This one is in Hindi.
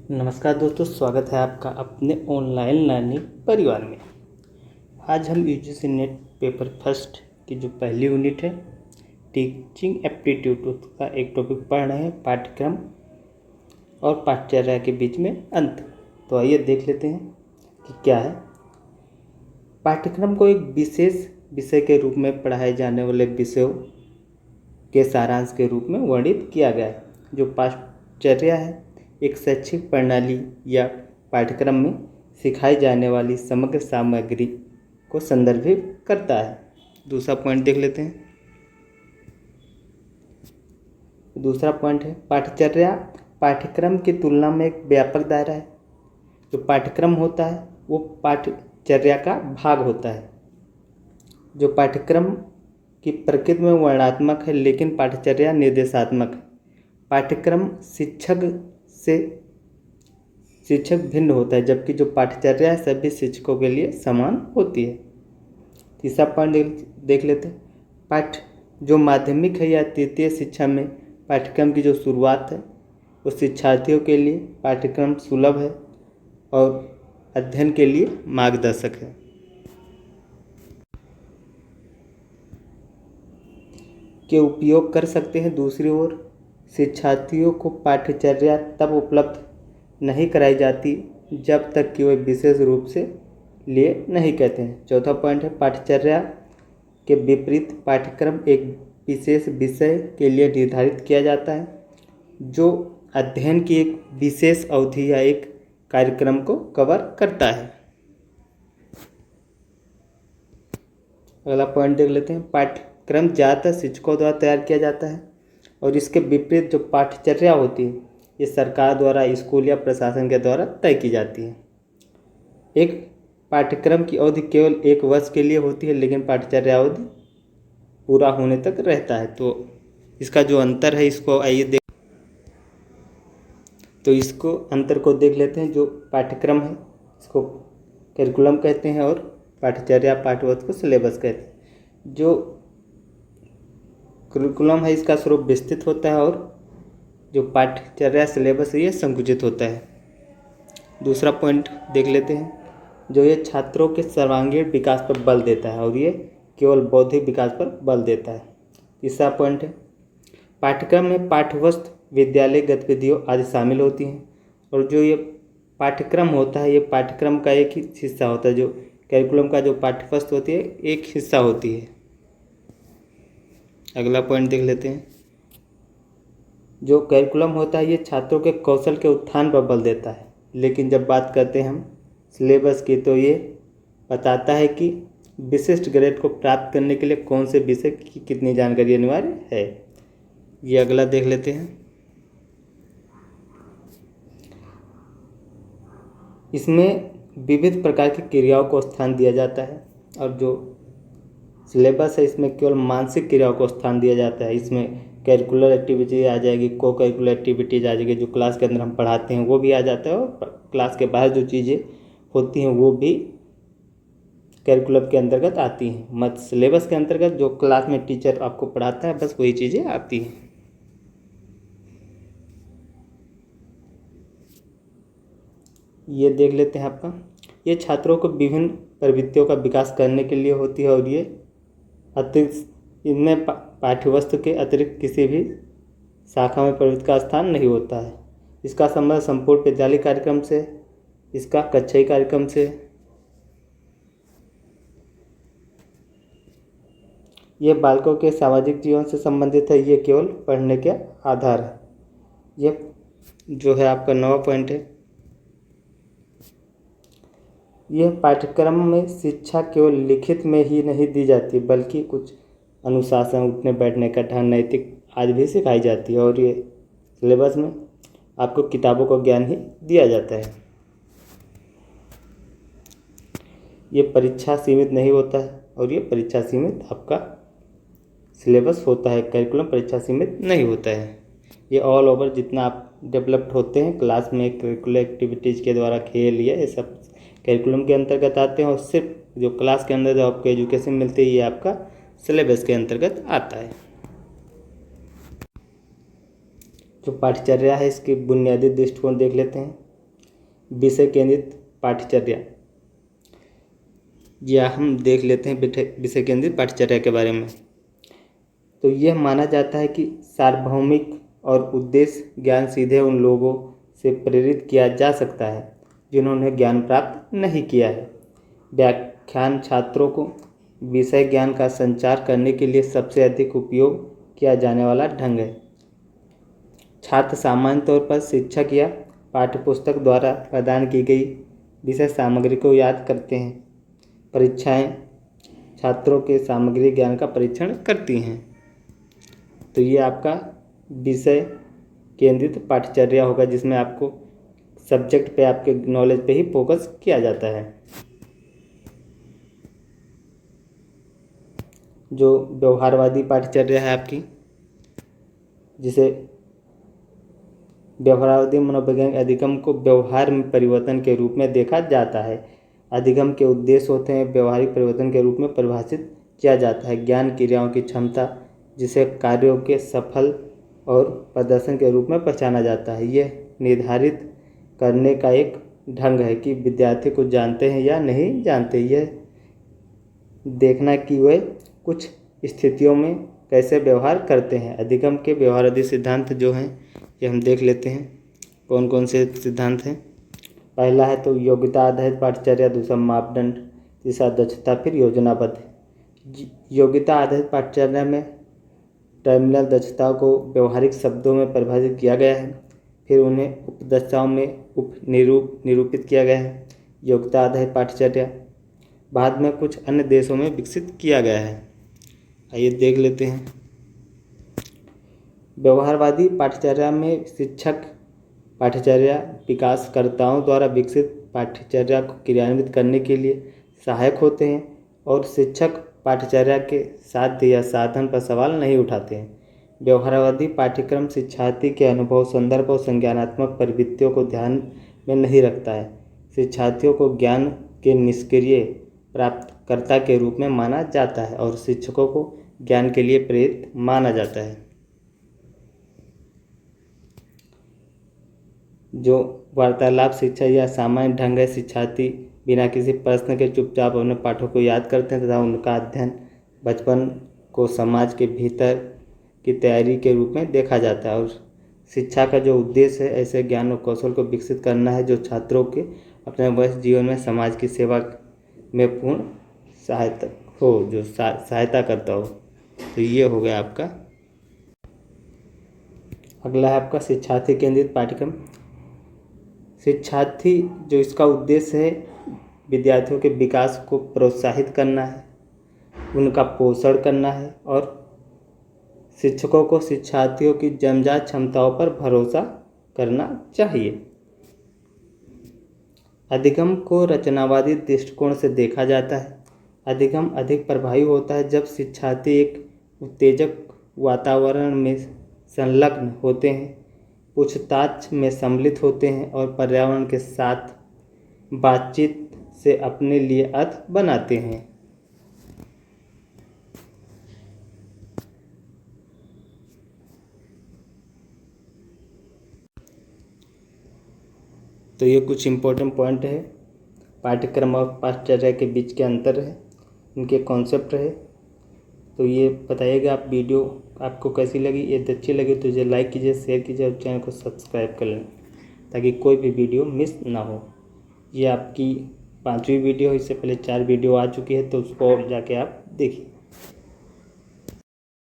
नमस्कार दोस्तों, स्वागत है आपका अपने ऑनलाइन लर्निंग परिवार में। आज हम यूजीसी नेट पेपर फर्स्ट की जो पहली यूनिट है टीचिंग एप्टीट्यूड का एक टॉपिक पढ़ रहे हैं, पाठ्यक्रम और पाठ्यचर्या के बीच में अंतर। तो आइए देख लेते हैं कि क्या है। पाठ्यक्रम को एक विशेष विषय के रूप में पढ़ाए जाने वाले विषयों के सारांश के रूप में वर्णित किया गया है। जो पाठ्यचर्या है एक शैक्षिक प्रणाली या पाठ्यक्रम में सिखाई जाने वाली समग्र सामग्री को संदर्भित करता है। दूसरा पॉइंट देख लेते हैं। दूसरा पॉइंट है पाठ्यचर्या पाठ्यक्रम की तुलना में एक व्यापक दायरा है। जो पाठ्यक्रम होता है वो पाठ्यचर्या का भाग होता है। जो पाठ्यक्रम की प्रकृति में वर्णनात्मक है लेकिन पाठ्यचर्या निर्देशात्मक है। पाठ्यक्रम शिक्षक भिन्न होता है, जबकि जो पाठ्यचर्या है सभी शिक्षकों के लिए समान होती है। तीसरा पॉइंट देख लेते हैं। जो माध्यमिक है या तृतीय शिक्षा में पाठ्यक्रम की जो शुरुआत है वो शिक्षार्थियों के लिए पाठ्यक्रम सुलभ है और अध्ययन के लिए मार्गदर्शक है। के उपयोग कर सकते हैं। दूसरी ओर शिक्षार्थियों को पाठ्यचर्या तब उपलब्ध नहीं कराई जाती जब तक कि वे विशेष रूप से लिए नहीं कहते हैं। चौथा पॉइंट है पाठ्यचर्या के विपरीत पाठ्यक्रम एक विशेष विषय के लिए निर्धारित किया जाता है जो अध्ययन की एक विशेष अवधि या एक कार्यक्रम को कवर करता है। अगला पॉइंट देख लेते हैं। पाठ्यक्रम ज़्यादातर शिक्षकों द्वारा तैयार किया जाता है और इसके विपरीत जो पाठ्यचर्या होती है ये सरकार द्वारा, स्कूल या प्रशासन के द्वारा तय की जाती है। एक पाठ्यक्रम की अवधि केवल 1 वर्ष के लिए होती है लेकिन पाठ्यचर्या अवधि पूरा होने तक रहता है। तो इसका जो अंतर है इसको आइए इसको अंतर को देख लेते हैं। जो पाठ्यक्रम है इसको करिकुलम कहते हैं और पाठ्यचर्या पाठ्यवस्तु को सिलेबस कहते हैं। जो करिकुलम है इसका स्वरूप विस्तृत होता है और जो पाठ्यचर्या सिलेबस है ये संकुचित होता है। दूसरा पॉइंट देख लेते हैं। जो ये छात्रों के सर्वांगीण विकास पर बल देता है और ये केवल बौद्धिक विकास पर बल देता है। तीसरा पॉइंट है पाठ्यक्रम में पाठ्यवस्तु, विद्यालय गतिविधियों आदि शामिल होती हैं और जो ये पाठ्यक्रम होता है ये पाठ्यक्रम का एक ही हिस्सा होता है। जो करिकुलम का जो पाठ्यवस्तु होती है एक हिस्सा होती है। अगला पॉइंट देख लेते हैं। जो करिकुलम होता है ये छात्रों के कौशल के उत्थान पर बल देता है, लेकिन जब बात करते हैं हम सिलेबस की तो ये बताता है कि विशिष्ट ग्रेड को प्राप्त करने के लिए कौन से विषय की कितनी जानकारी अनिवार्य है। ये अगला देख लेते हैं। इसमें विविध प्रकार की क्रियाओं को स्थान दिया जाता है और जो सिलेबस है इसमें केवल मानसिक क्रियाओं को स्थान दिया जाता है। इसमें करिकुलर एक्टिविटीज आ जाएगी, को करिकुलर एक्टिविटीज आ जाएगी, जो क्लास के अंदर हम पढ़ाते हैं वो भी आ जाता है और क्लास के बाहर जो चीज़ें होती हैं वो भी करिकुलम के अंतर्गत आती हैं। मत सिलेबस के अंतर्गत जो क्लास में टीचर आपको पढ़ाता है बस वही चीज़ें आती हैं। ये देख लेते हैं आपका। ये छात्रों को विभिन्न प्रवृत्तियों का विकास करने के लिए होती है और ये अतिरिक्त इनमें पाठ्यवस्तु के अतिरिक्त किसी भी शाखा में प्रवृत्ति का स्थान नहीं होता है। इसका संबंध संपूर्ण विद्यालय कार्यक्रम से, इसका कक्षाई कार्यक्रम से। ये बालकों के सामाजिक जीवन से संबंधित है, ये केवल पढ़ने के आधार है। ये जो है आपका 9वां पॉइंट है। यह पाठ्यक्रम में शिक्षा केवल लिखित में ही नहीं दी जाती बल्कि कुछ अनुशासन, उठने बैठने का ढंग, नैतिक आदि भी सिखाई जाती है और ये सिलेबस में आपको किताबों का ज्ञान ही दिया जाता है। ये परीक्षा सीमित नहीं होता है और ये परीक्षा सीमित आपका सिलेबस होता है, करिकुलम परीक्षा सीमित नहीं होता है। ये ऑल ओवर जितना आप डेवलप्ड होते हैं क्लास में करिकुलर एक्टिविटीज़ के द्वारा, खेल ये सब करिकुलम के अंतर्गत आते हैं और सिर्फ जो क्लास के अंदर जो आपको एजुकेशन मिलती है ये आपका सिलेबस के अंतर्गत आता है। जो पाठ्यचर्या है इसके बुनियादी दृष्टिकोण देख लेते हैं। विषय केंद्रित पाठ्यचर्या, या हम देख लेते हैं विषय केंद्रित पाठ्यचर्या के बारे में। तो यह माना जाता है कि सार्वभौमिक और उद्देश्य ज्ञान सीधे उन लोगों से प्रेरित किया जा सकता है जिन्होंने ज्ञान प्राप्त नहीं किया है। व्याख्यान छात्रों को विषय ज्ञान का संचार करने के लिए सबसे अधिक उपयोग किया जाने वाला ढंग है। छात्र सामान्य तौर पर शिक्षक या पाठ्यपुस्तक द्वारा प्रदान की गई विषय सामग्री को याद करते हैं। परीक्षाएं छात्रों के सामग्री ज्ञान का परीक्षण करती हैं। तो ये आपका विषय केंद्रित पाठ्यचर्या होगा, जिसमें आपको सब्जेक्ट पे, आपके नॉलेज पे ही फोकस किया जाता है। जो व्यवहारवादी पाठ्यचर्या है आपकी, जिसे व्यवहारवादी मनोवैज्ञानिक अधिगम को व्यवहार में परिवर्तन के रूप में देखा जाता है। अधिगम के उद्देश्य होते हैं व्यवहारिक परिवर्तन के रूप में परिभाषित किया जाता है। ज्ञान क्रियाओं की क्षमता, जिसे कार्यों के सफल और प्रदर्शन के रूप में पहचाना जाता है। यह निर्धारित करने का एक ढंग है कि विद्यार्थी कुछ जानते हैं या नहीं जानते। यह देखना कि वे कुछ स्थितियों में कैसे व्यवहार करते हैं। अधिगम के व्यवहारादि सिद्धांत जो हैं, ये हम देख लेते हैं कौन कौन से सिद्धांत हैं। पहला है तो योग्यता आधारित पाठ्यचर्या, दूसरा मापदंड, तीसरा दक्षता, फिर योजनाबद्ध। योग्यता आधारित पाठ्यचर्या में टर्मिनल दक्षताओं को व्यवहारिक शब्दों में परिभाषित किया गया है, फिर उन्हें उपदक्षताओं में निरूपित किया गया है। योग्यता आधारित पाठ्यचर्या बाद में कुछ अन्य देशों में विकसित किया गया है। आइए देख लेते हैं। व्यवहारवादी पाठ्यचर्या में शिक्षक पाठ्यचर्या विकासकर्ताओं द्वारा विकसित पाठ्यचर्या को क्रियान्वित करने के लिए सहायक होते हैं और शिक्षक पाठ्यचर्या के साध्य या साधन पर सवाल नहीं उठाते हैं। व्यवहारवादी पाठ्यक्रम शिक्षार्थी के अनुभव, संदर्भ और संज्ञानात्मक प्रवृत्तियों को ध्यान में नहीं रखता है। शिक्षार्थियों को ज्ञान के निष्क्रिय प्राप्तकर्ता के रूप में माना जाता है और शिक्षकों को ज्ञान के लिए प्रेरित माना जाता है। जो वार्तालाप शिक्षा या सामान्य ढंग है, शिक्षार्थी बिना किसी प्रश्न के चुपचाप अपने पाठों को याद करते हैं तथा उनका अध्ययन बचपन को समाज के भीतर की तैयारी के रूप में देखा जाता है। और शिक्षा का जो उद्देश्य है, ऐसे ज्ञान और कौशल को विकसित करना है जो छात्रों के अपने व्यस्त जीवन में समाज की सेवा में पूर्ण सहायता हो, जो सहायता करता हो। तो ये हो गया आपका। अगला है आपका शिक्षार्थी केंद्रित पाठ्यक्रम। शिक्षार्थी जो इसका उद्देश्य है, विद्यार्थियों के विकास को प्रोत्साहित करना है, उनका पोषण करना है और शिक्षकों को शिक्षार्थियों की जन्मजात क्षमताओं पर भरोसा करना चाहिए। अधिगम को रचनावादी दृष्टिकोण से देखा जाता है। अधिगम अधिक प्रभावी होता है जब शिक्षार्थी एक उत्तेजक वातावरण में संलग्न होते हैं, पूछताछ में सम्मिलित होते हैं और पर्यावरण के साथ बातचीत से अपने लिए अर्थ बनाते हैं। तो ये कुछ इम्पोर्टेंट पॉइंट है, पाठ्यक्रम और पाठ्यचर्या के बीच के अंतर है, इनके कॉन्सेप्ट है। तो ये बताइएगा आप वीडियो आपको कैसी लगी। यदि अच्छी लगी तो इसे लाइक कीजिए, शेयर कीजिए और चैनल को सब्सक्राइब कर लें ताकि कोई भी वीडियो मिस ना हो। ये आपकी 5वीं वीडियो है, इससे पहले 4 वीडियो आ चुकी है, तो उसको जाके आप देखिए।